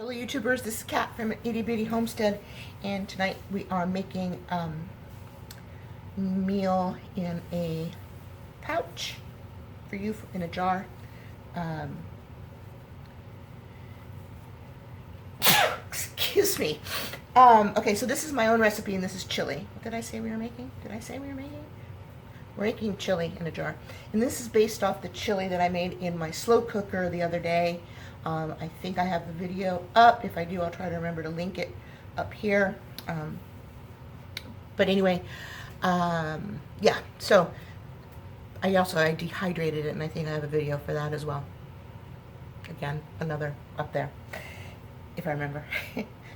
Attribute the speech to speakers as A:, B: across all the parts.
A: Hello YouTubers, this is Kat from An Itty Bitty Homestead, and tonight we are making meal in a pouch for you in a jar. Excuse me. Okay, so this is my own recipe, and this is chili. What did I say we were making? We're making chili in a jar, and this is based off the chili that I made in my slow cooker the other day. I think I have the video up. If I do, I'll try to remember to link it up here. But anyway, yeah, so I dehydrated it, and I think I have a video for that as well. Again, another up there, if I remember.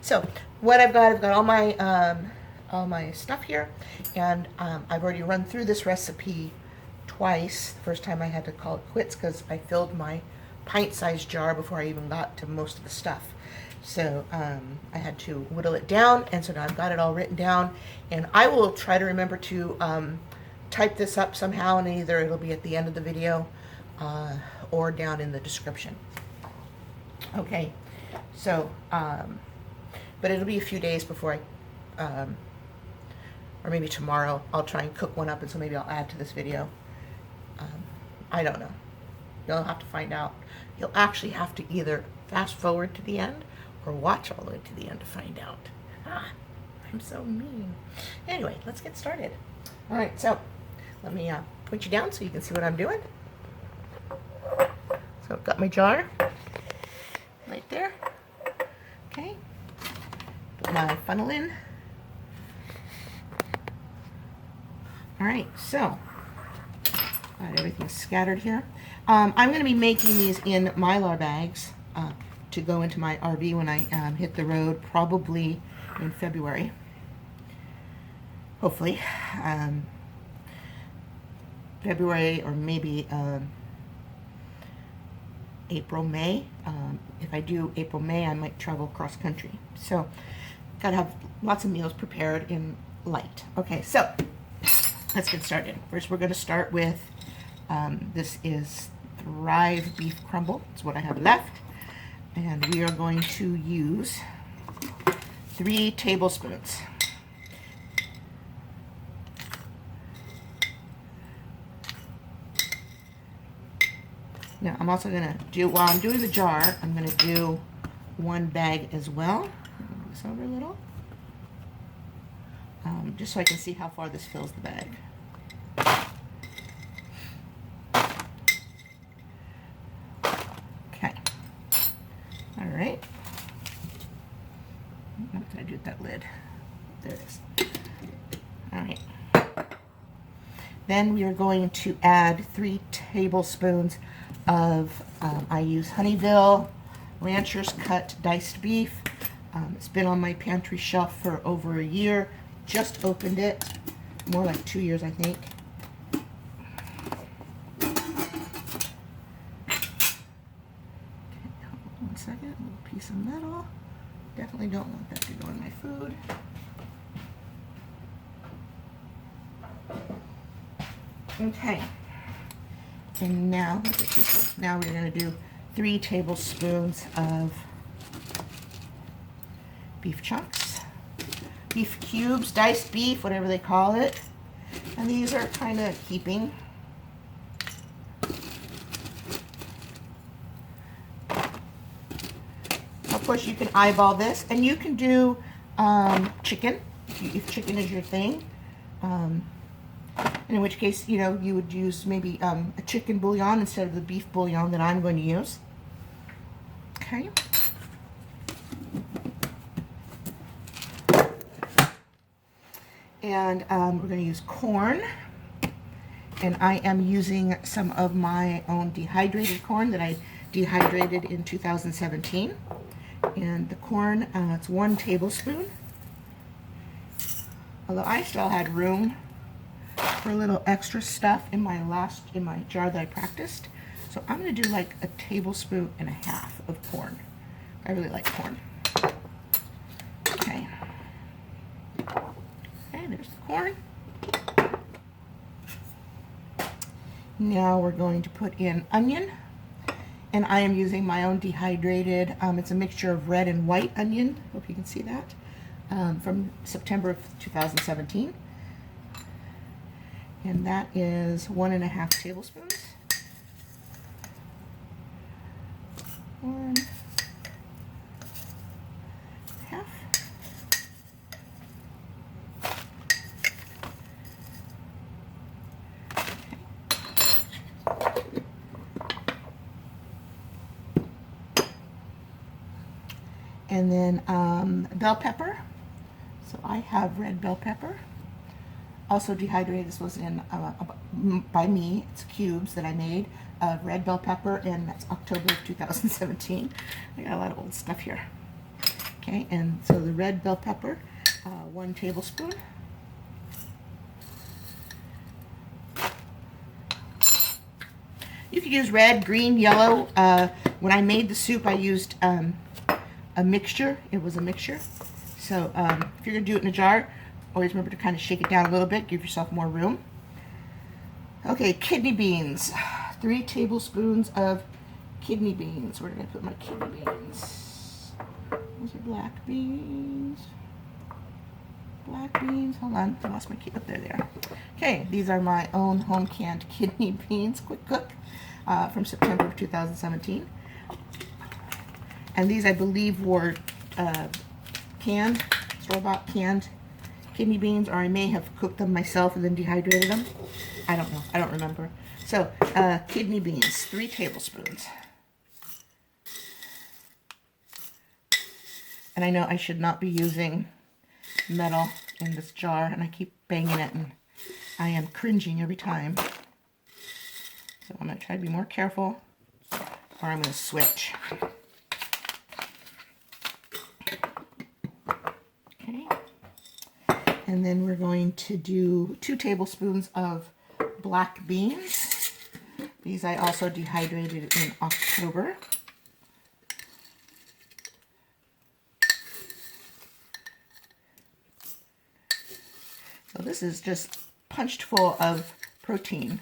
A: So what I've got all my stuff here, and I've already run through this recipe twice. The first time I had to call it quits because I filled my pint-sized jar before I even got to most of the stuff. So I had to whittle it down, and so now I've got it all written down, and I will try to remember to type this up somehow, and either it'll be at the end of the video or down in the description. Okay, so but it'll be a few days before I or maybe tomorrow I'll try and cook one up, and so maybe I'll add to this video. I don't know. You'll have to find out. You'll actually have to either fast forward to the end or watch all the way to the end to find out. I'm so mean. Anyway, let's get started. All right, so let me point you down so you can see what I'm doing. So I've got my jar right there. Okay. Put my funnel in. All right, so got everything scattered here. I'm going to be making these in Mylar bags to go into my RV when I hit the road, probably in February. Hopefully. February or maybe April, May. If I do April, May, I might travel cross country. So, got to have lots of meals prepared in light. Okay, so let's get started. First, we're going to start with this is Thrive beef crumble. It's what I have left, and we are going to use 3 tablespoons. Now I'm also going to do, while I'm doing the jar, I'm going to do 1 bag as well. Move this over a little, just so I can see how far this fills the bag. All right. What did I do with that lid? There it is. All right. Then we are going to add 3 tablespoons of, I use Honeyville Rancher's cut diced beef. It's been on my pantry shelf for over a year. Just opened it. More like 2 years, I think. One second, a little piece of metal. Definitely don't want that to go in my food. Okay. And now we're going to do 3 tablespoons of beef chunks. Beef cubes, diced beef, whatever they call it. And these are kind of keeping. Of course, you can eyeball this, and you can do chicken, if chicken is your thing. And in which case, you know, you would use maybe a chicken bouillon instead of the beef bouillon that I'm going to use. Okay. And we're going to use corn. And I am using some of my own dehydrated corn that I dehydrated in 2017. And the corn, it's 1 tablespoon. Although I still had room for a little extra stuff in my jar that I practiced. So I'm going to do like 1.5 tablespoons of corn. I really like corn. Okay. Okay, there's the corn. Now we're going to put in onion And I am using my own dehydrated, it's a mixture of red and white onion, hope you can see that, from September of 2017. And that is 1.5 tablespoons. 1.5. And then bell pepper. So I have red bell pepper. Also dehydrated. This was in by me. It's cubes that I made of red bell pepper, and that's October of 2017. I got a lot of old stuff here. Okay, and so the red bell pepper, 1 tablespoon. You could use red, green, yellow. When I made the soup, I used a mixture. It was a mixture. So if you're going to do it in a jar, always remember to kind of shake it down a little bit, give yourself more room. Okay, kidney beans. 3 tablespoons of kidney beans. Where did I put my kidney beans? Those are black beans. Black beans. Hold on, I lost my key. Up there they are. Okay, these are my own home canned kidney beans, quick cook, from September of 2017. And these, I believe, were canned, store-bought canned kidney beans, or I may have cooked them myself and then dehydrated them. I don't know. I don't remember. So, kidney beans, 3 tablespoons. And I know I should not be using metal in this jar, and I keep banging it, and I am cringing every time. So I'm going to try to be more careful, or I'm going to switch. Okay. And then we're going to do 2 tablespoons of black beans. These I also dehydrated in October. So this is just punched full of protein.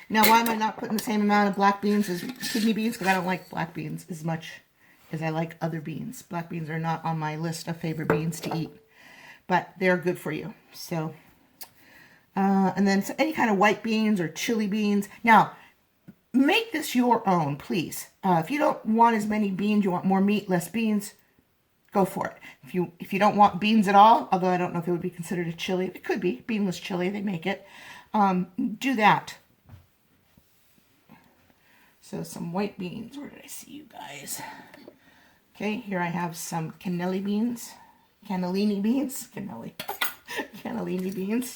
A: Now, why am I not putting the same amount of black beans as kidney beans? Because I don't like black beans as much as I like other beans. Black beans are not on my list of favorite beans to eat, but they're good for you. So, and then any kind of white beans or chili beans. Now, make this your own, please. If you don't want as many beans, you want more meat, less beans, go for it. If you don't want beans at all, although I don't know if it would be considered a chili, it could be beanless chili. They make it. Do that. So some white beans. Where did I see you guys? Okay, here I have some cannellini beans. Cannellini beans. Cannellini beans.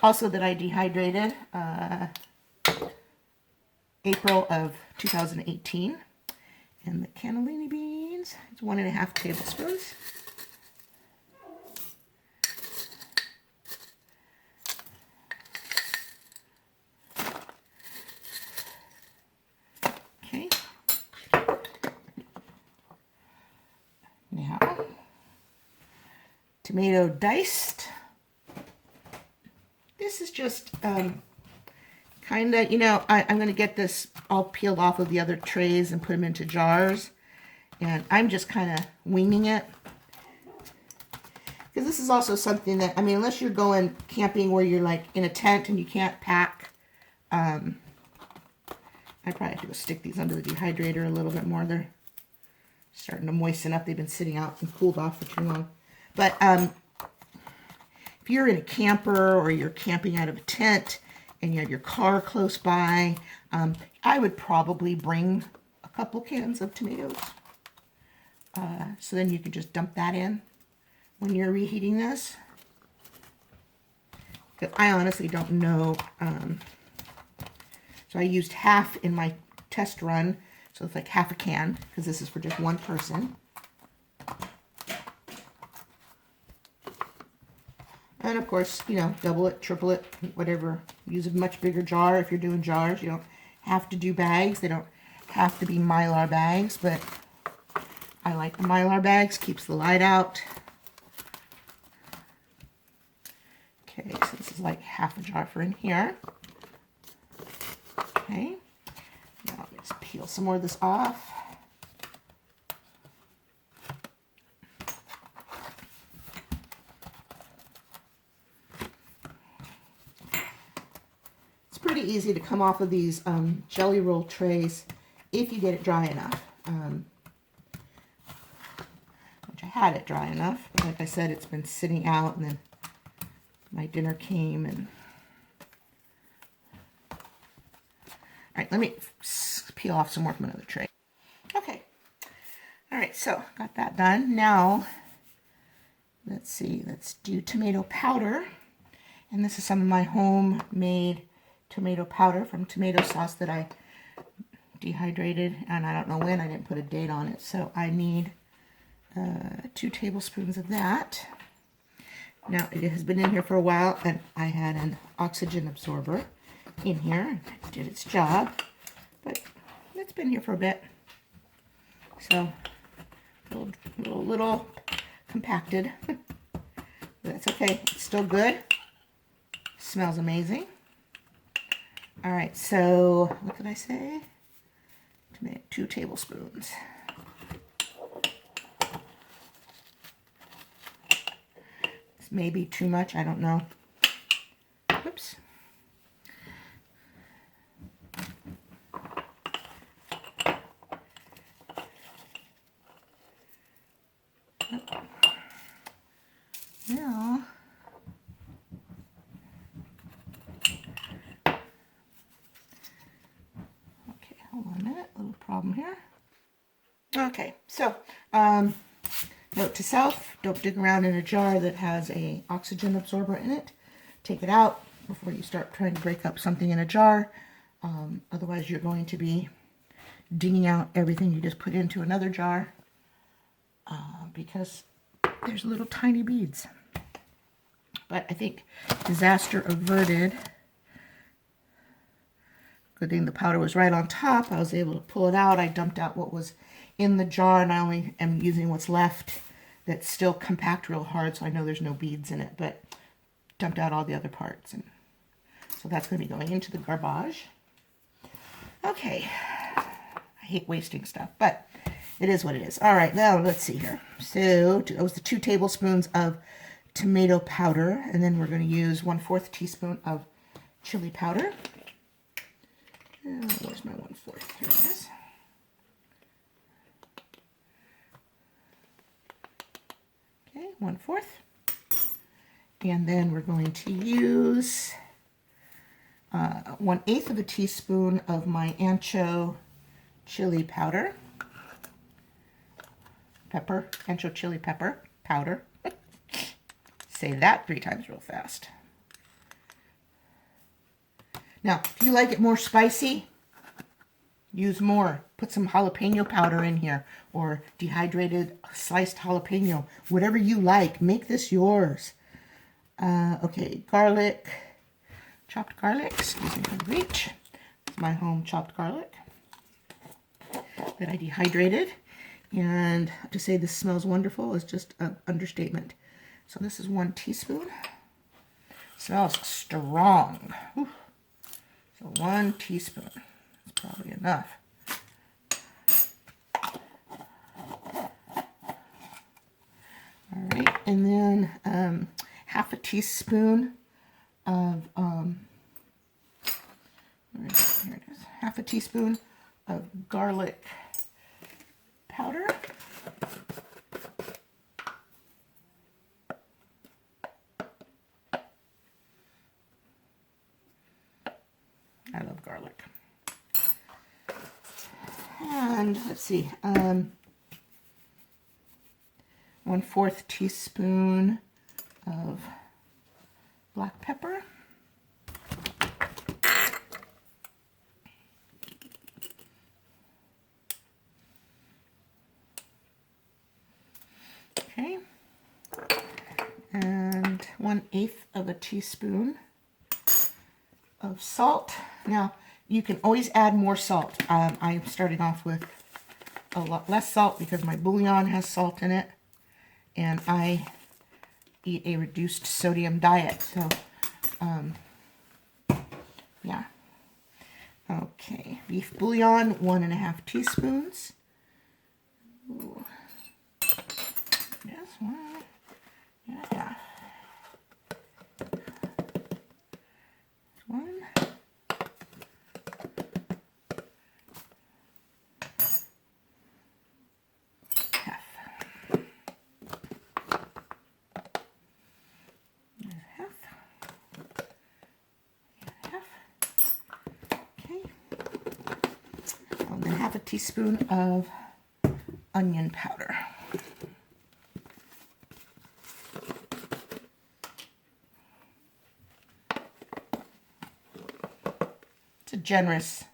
A: Also that I dehydrated April of 2018. And the cannellini beans, it's 1.5 tablespoons. Okay. Now, tomato diced. This is just kind of, I'm going to get this all peeled off of the other trays and put them into jars. And I'm just kind of winging it. Because this is also something that, unless you're going camping where you're like in a tent and you can't pack, I probably have to go stick these under the dehydrator a little bit more. They're starting to moisten up. They've been sitting out and cooled off for too long. But if you're in a camper or you're camping out of a tent and you have your car close by, I would probably bring a couple cans of tomatoes. So then you can just dump that in when you're reheating this. Because I honestly don't know. So I used half in my test run. So it's like half a can, because this is for just one person. And of course, double it, triple it, whatever. Use a much bigger jar if you're doing jars. You don't have to do bags. They don't have to be Mylar bags, but I like the Mylar bags. Keeps the light out. Okay, so this is like half a jar for in here. Okay, now let's peel some more of this off. It's pretty easy to come off of these jelly roll trays if you get it dry enough. Which I had it dry enough. Like I said, it's been sitting out, and then my dinner came, and all right, let me peel off some more from another tray. Okay, all right, so got that done. Now, let's see, let's do tomato powder. And this is some of my homemade tomato powder from tomato sauce that I dehydrated, and I don't know when, I didn't put a date on it. So I need 2 tablespoons of that. Now, it has been in here for a while, and I had an oxygen absorber in here. It did its job, but it's been here for a bit. So, a little compacted. But that's okay. It's still good. Smells amazing. All right, so what did I say? 2 tablespoons. This may be too much, I don't know. Oops. Now, okay, hold on a minute, a little problem here. Okay, so, note to self, don't dig around in a jar that has a oxygen absorber in it. Take it out before you start trying to break up something in a jar. Otherwise, you're going to be digging out everything you just put into another jar because there's little tiny beads. But I think disaster averted. Good thing the powder was right on top. I was able to pull it out. I dumped out what was in the jar, and I only am using what's left that's still compact real hard, so I know there's no beads in it, but dumped out all the other parts. And so that's going to be going into the garbage. Okay. I hate wasting stuff, but it is what it is. All right, now let's see here. So that was the 2 tablespoons of tomato powder, and then we're going to use 1/4 teaspoon of chili powder. Where's my 1/4? Here it is. Okay, 1/4. And then we're going to use 1/8 of a teaspoon of my ancho chili powder. Ancho chili pepper powder. Say that 3 times real fast. Now, if you like it more spicy, use more. Put some jalapeno powder in here, or dehydrated sliced jalapeno. Whatever you like, make this yours. Okay, garlic, chopped garlic, excuse me for the reach. It's my home chopped garlic that I dehydrated. And to say this smells wonderful is just an understatement. So this is 1 teaspoon. Smells strong. Whew. So 1 teaspoon is probably enough. All right, and then half a teaspoon of where is it? Here it is. Half a teaspoon of garlic powder. I love garlic. And let's see, 1/4 teaspoon of black pepper. Okay. And 1/8 of a teaspoon of salt. Now, you can always add more salt. I'm starting off with a lot less salt because my bouillon has salt in it. And I eat a reduced sodium diet. So, yeah. Okay, beef bouillon, 1.5 teaspoons. Ooh. This one, yeah. One. And then half a teaspoon of onion powder. It's a generous,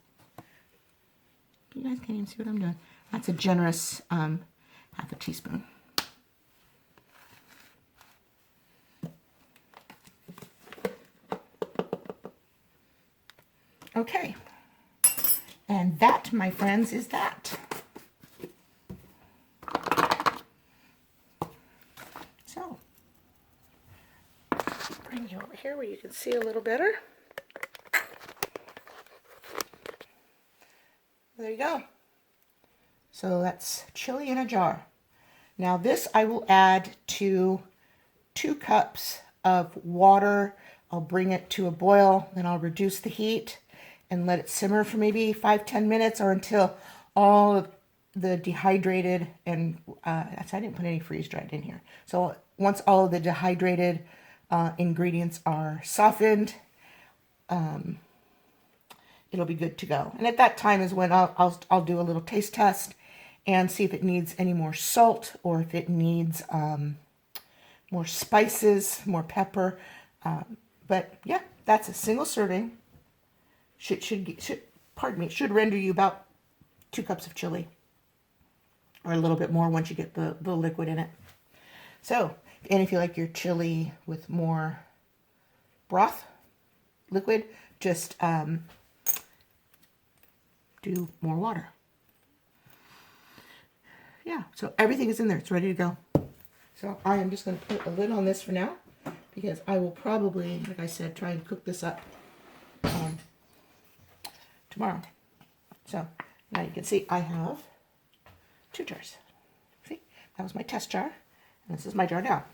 A: you guys can't even see what I'm doing. That's a generous half a teaspoon. Okay. And that, my friends, is that. So, bring you over here where you can see a little better. There you go. So that's chili in a jar. Now this I will add to 2 cups of water. I'll bring it to a boil, then I'll reduce the heat and let it simmer for maybe 5-10 minutes or until all of the dehydrated and I didn't put any freeze-dried in here. So once all of the dehydrated ingredients are softened, it'll be good to go. And at that time is when I'll do a little taste test and see if it needs any more salt or if it needs more spices, more pepper. But yeah, that's a single serving. Should render you about 2 cups of chili, or a little bit more once you get the liquid in it. So, and if you like your chili with more broth, liquid, just do more water. Yeah, so everything is in there. It's ready to go. So I am just going to put a lid on this for now, because I will probably, like I said, try and cook this up tomorrow. So now you can see I have 2 jars. See, that was my test jar, and this is my jar now.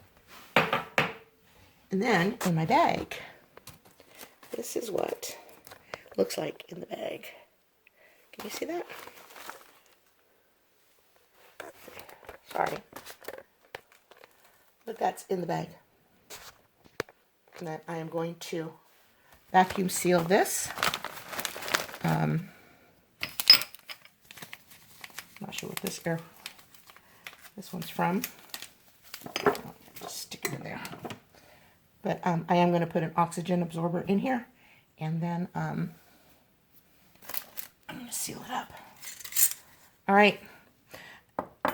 A: And then in my bag, this is what it looks like in the bag. Can you see that? Sorry. But that's in the bag. And then I am going to vacuum seal this. Not sure what this one's from. Just stick it in there. But I am going to put an oxygen absorber in here, and then I'm going to seal it up. All right.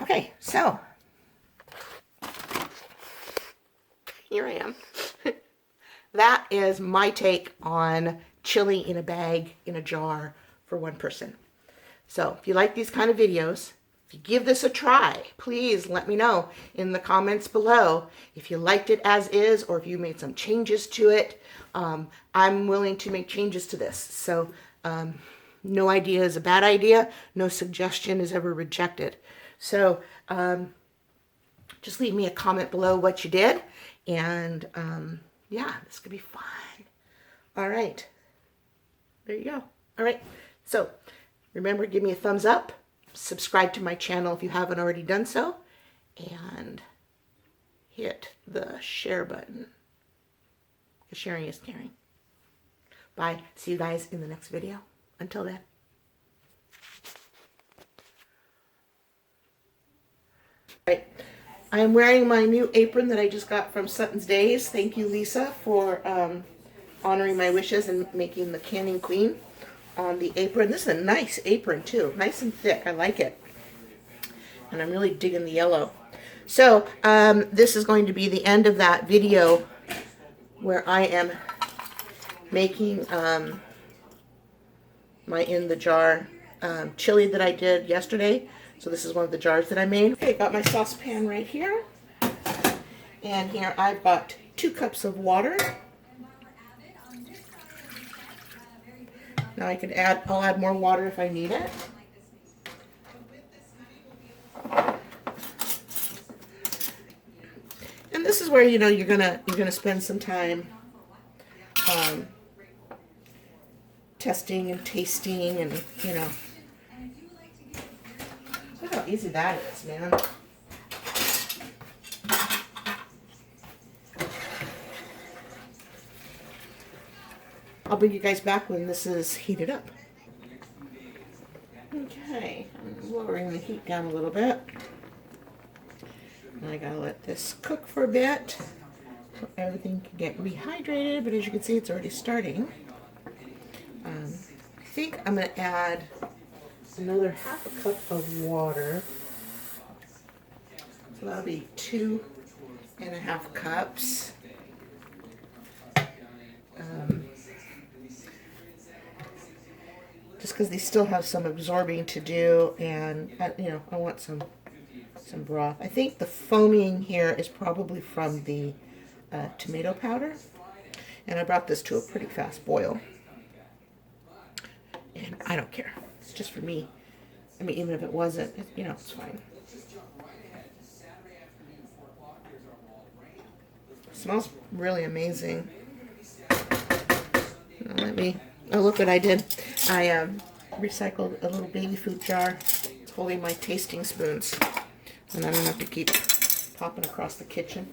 A: Okay, so here I am. That is my take on chili in a bag, in a jar for one person. So if you like these kind of videos, if you give this a try, please let me know in the comments below if you liked it as is or if you made some changes to it. I'm willing to make changes to this. So no idea is a bad idea. No suggestion is ever rejected. So just leave me a comment below what you did. And yeah, this could be fun. All right. There you go. All right. So remember, give me a thumbs up. Subscribe to my channel if you haven't already done so. And hit the share button. Because sharing is caring. Bye. See you guys in the next video. Until then. All right. I am wearing my new apron that I just got from Sutton's Days. Thank you, Lisa, for honoring my wishes and making the canning queen on the apron. This is a nice apron, too. Nice and thick. I like it. And I'm really digging the yellow. So, this is going to be the end of that video where I am making my in-the-jar chili that I did yesterday. So this is one of the jars that I made. Okay, got my saucepan right here. And here I've got 2 cups of water. Now I'll add more water if I need it. And this is where, you know, you're gonna spend some time testing and tasting, and you know, look how easy that is, man. I'll bring you guys back when this is heated up. Okay, I'm lowering the heat down a little bit. And I gotta let this cook for a bit so everything can get rehydrated, but as you can see, it's already starting. I think I'm gonna add another 1/2 cup of water. So that'll be 2.5 cups. Just because they still have some absorbing to do, and you know, I want some broth. I think the foaming here is probably from the tomato powder, and I brought this to a pretty fast boil. And I don't care. It's just for me. I mean, even if it wasn't, you know, it's fine. It smells really amazing. Oh, look what I did. I recycled a little baby food jar. It's holding my tasting spoons. And I don't have to keep popping across the kitchen.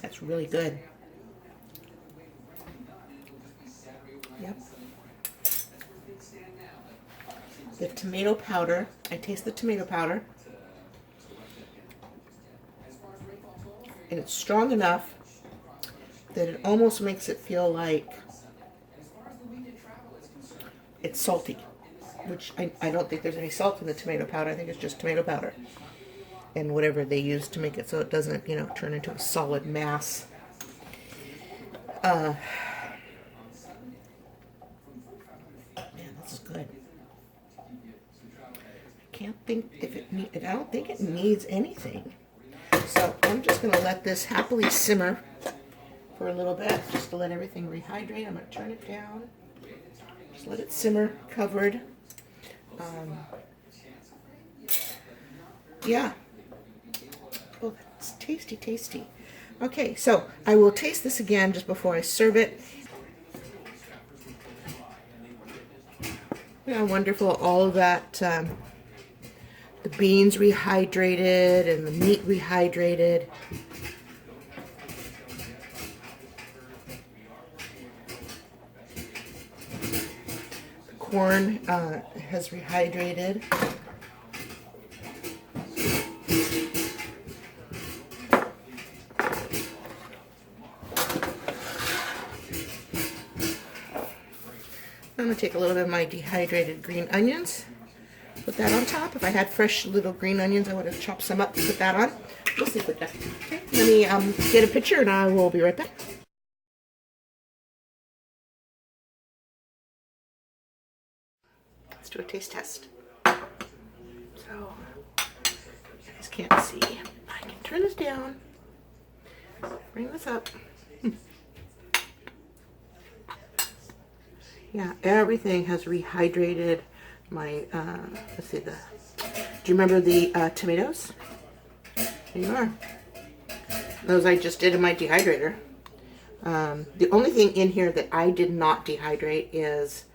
A: That's really good. Yep. The tomato powder, I taste the tomato powder. And it's strong enough that it almost makes it feel like it's salty, which I don't think there's any salt in the tomato powder. I think it's just tomato powder and whatever they use to make it so it doesn't, you know, turn into a solid mass. Man, this is good. Can't think if I don't think it needs anything. So I'm just going to let this happily simmer for a little bit, just to let everything rehydrate. I'm going to turn it down. Just let it simmer, covered. Yeah. Oh, that's tasty, tasty. Okay, so I will taste this again just before I serve it. You know, wonderful, all of that, the beans rehydrated and the meat rehydrated. The corn has rehydrated. I'm going to take a little bit of my dehydrated green onions, put that on top. If I had fresh little green onions, I would have chopped some up to put that on. We'll see what that. Okay, let me get a picture and I will be right back. Let's do a taste test. So, you guys can't see. I can turn this down, bring this up. Yeah, everything has rehydrated. My, let's see, do you remember the tomatoes? Here you are. Those I just did in my dehydrator. The only thing in here that I did not dehydrate is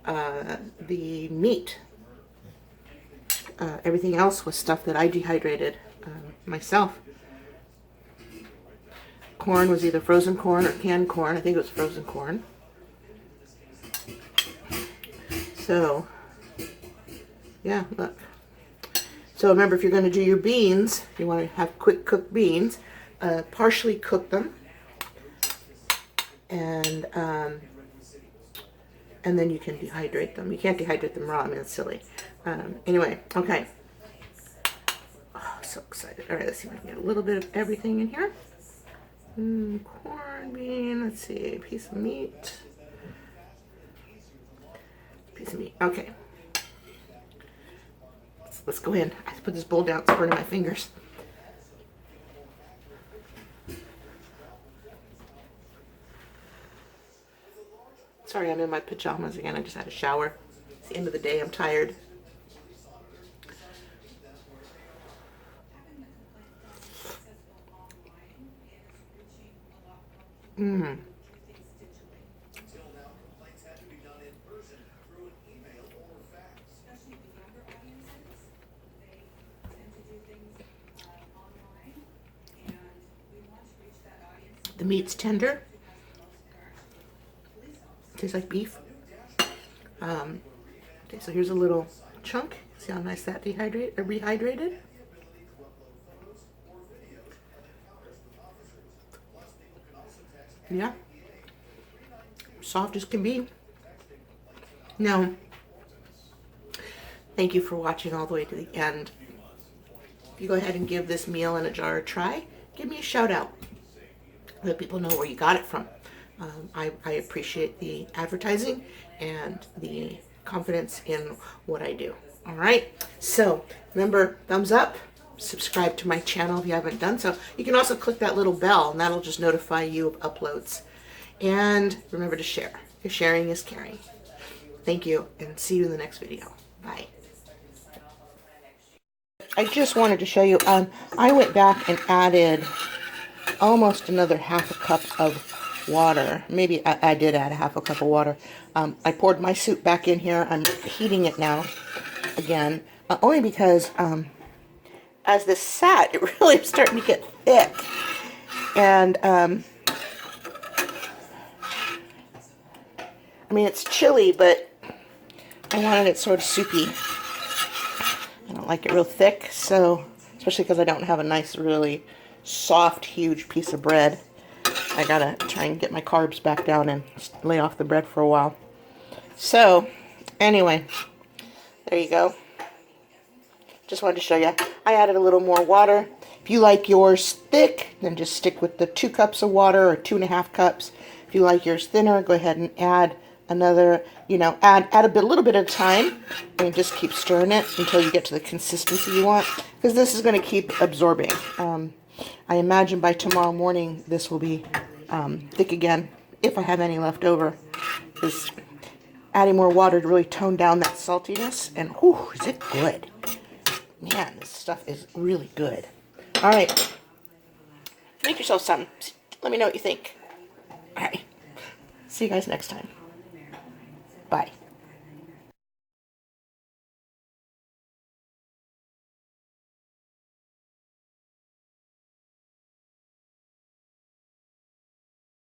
A: the meat. Everything else was stuff that I dehydrated myself. Corn was either frozen corn or canned corn. I think it was frozen corn. So, yeah, look. So remember, if you're going to do your beans, you want to have quick cooked beans, partially cook them, and then you can dehydrate them. You can't dehydrate them raw. I mean, it's silly. Anyway, okay. Oh, so excited. All right, let's see if I can get a little bit of everything in here. Corned bean, let's see, a piece of meat. Piece of meat, okay. Let's go in. I have to put this bowl down, it's burning my fingers. Sorry, I'm in my pajamas again. I just had a shower. It's the end of the day. I'm tired. Mmm. The meat's tender. Tastes like beef. Okay, so here's a little chunk. See how nice that rehydrated? Yeah. Soft as can be. Now, thank you for watching all the way to the end. If you go ahead and give this meal in a jar a try, give me a shout out. Let people know where you got it from. I appreciate the advertising and the confidence in what I do. All right. So remember, thumbs up, subscribe to my channel if you haven't done so. You can also click that little bell and that'll just notify you of uploads. And remember to share. Because sharing is caring. Thank you and see you in the next video. Bye. I just wanted to show you, I went back and added almost another half a cup of water. Maybe I did add a half a cup of water. I poured my soup back in here. I'm heating it now again, only because as this sat, it really is starting to get thick. And I mean, it's chilly, but I wanted it sort of soupy. I don't like it real thick, so especially because I don't have a nice, really soft, huge piece of bread. I gotta try and get my carbs back down and lay off the bread for a while. So, anyway, there you go. Just wanted to show you. I added a little more water. If you like yours thick, then just stick with the 2 cups of water or 2.5 cups. If you like yours thinner, go ahead and add another, add a little bit at a time and just keep stirring it until you get to the consistency you want, because this is going to keep absorbing. I imagine by tomorrow morning this will be thick again, if I have any left over. Because adding more water to really tone down that saltiness, and whew, is it good. Man, this stuff is really good. All right, make yourself some. Let me know what you think. All right, see you guys next time. Bye.